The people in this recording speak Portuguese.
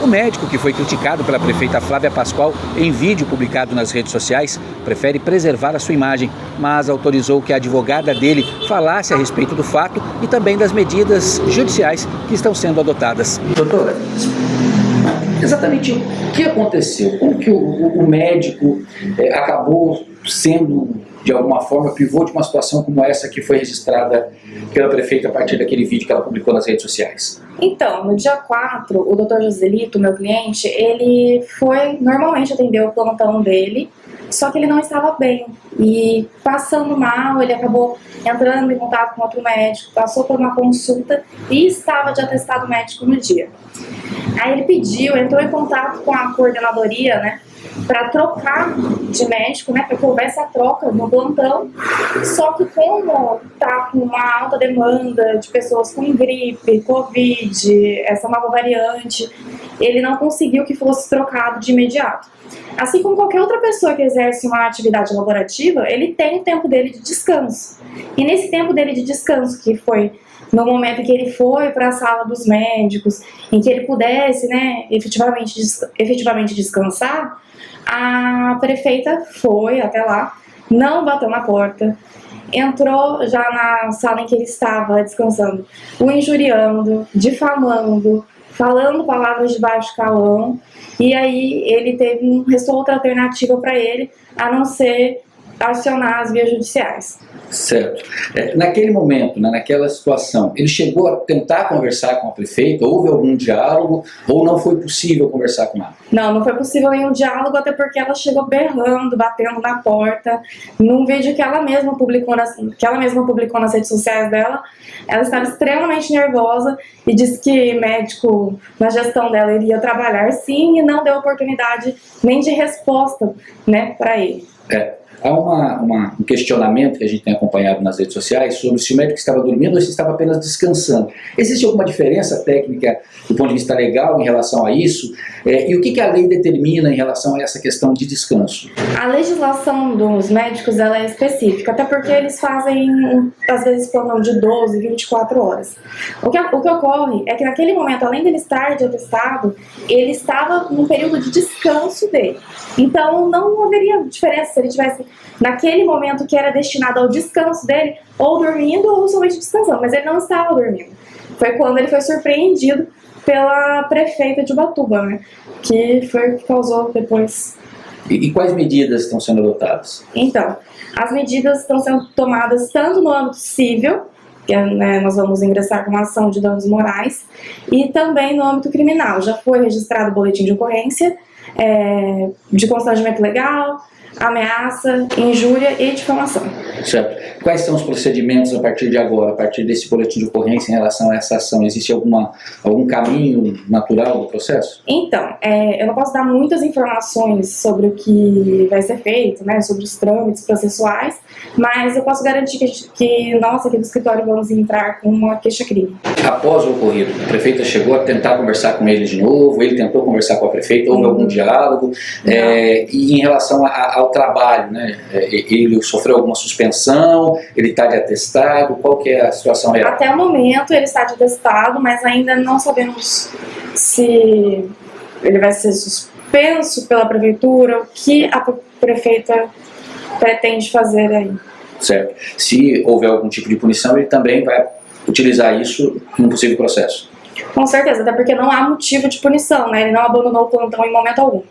O médico, que foi criticado pela prefeita Flávia Pascoal em vídeo publicado nas redes sociais, prefere preservar a sua imagem, mas autorizou que a advogada dele falasse a respeito do fato e também das medidas judiciais que estão sendo adotadas. Doutora, exatamente o que aconteceu? Como que o médico acabou sendo, de alguma forma, pivô de uma situação como essa que foi registrada pela prefeita a partir daquele vídeo que ela publicou nas redes sociais? Então, no dia 4, o Dr. Joselito, meu cliente, ele foi normalmente atender o plantão dele, só que ele não estava bem. E passando mal, ele acabou entrando em contato com outro médico, passou por uma consulta e estava de atestado médico no dia. Aí ele pediu, entrou em contato com a coordenadoria, né, para trocar de médico, né, para que houvesse a troca no plantão. Só que como tá com uma alta demanda de pessoas com gripe, Covid, essa nova variante, ele não conseguiu que fosse trocado de imediato. Assim como qualquer outra pessoa que exerce uma atividade laborativa, ele tem o tempo dele de descanso. E nesse tempo dele de descanso, que foi no momento em que ele foi para a sala dos médicos, em que ele pudesse, né, efetivamente descansar, a prefeita foi até lá, não bateu na porta, entrou já na sala em que ele estava descansando, o injuriando, difamando, falando palavras de baixo calão, e aí ele restou outra alternativa para ele, a não ser acionar as vias judiciais. Certo. Naquele momento, né, naquela situação, ele chegou a tentar conversar com a prefeita? Houve algum diálogo ou não foi possível conversar com ela? Não foi possível nenhum diálogo, até porque ela chegou berrando, batendo na porta. Num vídeo que ela mesma publicou nas redes sociais dela, ela estava extremamente nervosa e disse que médico na gestão dela iria trabalhar sim e não deu oportunidade nem de resposta, né, para ele. Há um questionamento que a gente tem acompanhado nas redes sociais sobre se o médico estava dormindo ou se estava apenas descansando. Existe alguma diferença técnica do ponto de vista legal em relação a isso? E o que a lei determina em relação a essa questão de descanso? A legislação dos médicos ela é específica, até porque eles fazem, às vezes, plantão de 12, 24 horas. O que ocorre é que naquele momento, além dele estar de atestado, ele estava num período de descanso dele. Então não haveria diferença se ele tivesse naquele momento que era destinado ao descanso dele, ou dormindo ou somente descansando, mas ele não estava dormindo. Foi quando ele foi surpreendido pela prefeita de Ubatuba, né, que foi o que causou depois. E quais medidas estão sendo adotadas? Então, as medidas estão sendo tomadas tanto no âmbito civil, que né, nós vamos ingressar com uma ação de danos morais, e também no âmbito criminal. Já foi registrado o boletim de ocorrência, de constrangimento legal, ameaça, injúria e difamação. Certo. Quais são os procedimentos a partir de agora, a partir desse boletim de ocorrência em relação a essa ação? Existe algum caminho natural do processo? Então, eu não posso dar muitas informações sobre o que vai ser feito, né, sobre os trâmites processuais, mas eu posso garantir que nós aqui do escritório vamos entrar com uma queixa-crime. Após o ocorrido, a prefeita chegou a tentar conversar com ele de novo, ele tentou conversar com a prefeita, houve algum diálogo? E em relação ao trabalho, né, ele sofreu alguma suspensão, ele está de atestado, qual que é a situação real? Até o momento ele está de atestado, mas ainda não sabemos se ele vai ser suspenso pela prefeitura, o que a prefeita pretende fazer aí. Certo. Se houver algum tipo de punição, ele também vai utilizar isso em um possível processo? Com certeza, até porque não há motivo de punição, né? Ele não abandonou o plantão em momento algum.